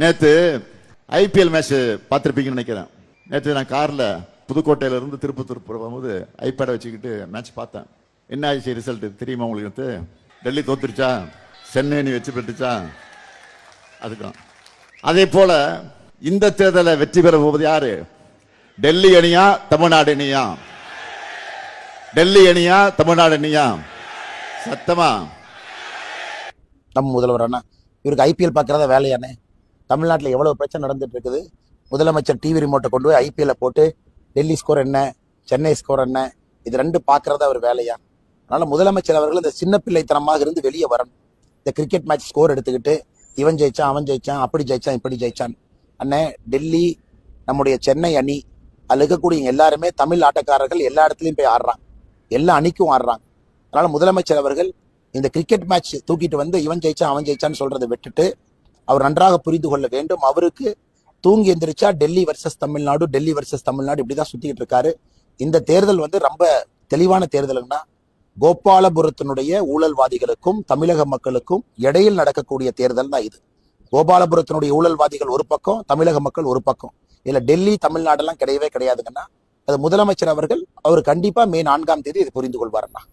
நேத்து IPL match பார்த்திருப்பீங்கன்னு நினைக்கிறேன். நேற்று நான் கார்ல புதுக்கோட்டையில இருந்து திருப்பத்தூர் போகும்போது ஐபேடை வச்சுக்கிட்டு மேட்ச் பார்த்தேன். என்ன ஆச்சு ரிசல்ட் தெரியுமா உங்களுக்கு? டெல்லி தோத்துருச்சா, சென்னை நீ வெற்றி பெற்றுச்சா? அதுதான். அதே போல இந்த தேர்தலை வெற்றி பெற போவது யாரு? டெல்லி அணியா தமிழ்நாடு அணியா? டெல்லி அணியா தமிழ்நாடு அணியா? சத்தமா நம்ம முதல்வர் அண்ணா இவருக்கு ஐபிஎல் பார்க்கறதா வேலையானே? தமிழ்நாட்டில் எவ்வளவு பிரச்சனை நடந்துட்டு இருக்குது. முதலமைச்சர் டிவி ரிமோட்டை கொண்டு போய் ஐபிஎல்ல போட்டு டெல்லி ஸ்கோர் என்ன, சென்னை ஸ்கோர் என்ன, இது ரெண்டு பார்க்கறதா அவர் வேலையா? அதனால முதலமைச்சர் அவர்கள் இந்த சின்ன பிள்ளைத்தனமாக இருந்து வெளியே வரணும். இந்த கிரிக்கெட் மேட்ச் ஸ்கோர் எடுத்துக்கிட்டு இவன் ஜெயிச்சான், அவன் ஜெயிச்சான், அப்படி ஜெயிச்சான், இப்படி ஜெயிச்சான். அண்ணே, டெல்லி நம்முடைய சென்னை அணி அதில் இருக்கக்கூடிய எல்லாருமே தமிழ் ஆட்டக்காரர்கள் எல்லா இடத்துலையும் போய் ஆடுறாங்க, எல்லா அணிக்கும் ஆடுறாங்க. அதனால முதலமைச்சர் அவர்கள் இந்த கிரிக்கெட் மேட்ச் தூக்கிட்டு வந்து இவன் ஜெயிச்சான் அவன் ஜெயிச்சான்னு சொல்றதை விட்டுட்டு அவர் நன்றாக புரிந்து கொள்ள வேண்டும். அவருக்கு தூங்கி எந்திரிச்சா டெல்லி வர்சஸ் தமிழ்நாடு, டெல்லி வர்சஸ் தமிழ்நாடு இப்படிதான் சுத்திக்கிட்டு இருக்காரு. இந்த தேர்தல் ரொம்ப தெளிவான தேர்தலுங்கன்னா கோபாலபுரத்தினுடைய ஊழல்வாதிகளுக்கும் தமிழக மக்களுக்கும் இடையில் நடக்கக்கூடிய தேர்தல் தான் இது. கோபாலபுரத்தினுடைய ஊழல்வாதிகள் ஒரு பக்கம், தமிழக மக்கள் ஒரு பக்கம். இதுல டெல்லி தமிழ்நாடெல்லாம் கிடையவே கிடையாதுங்கன்னா அது முதலமைச்சர் அவர் கண்டிப்பா மே 4ஆம் தேதி இதை புரிந்து கொள்வாருன்னா.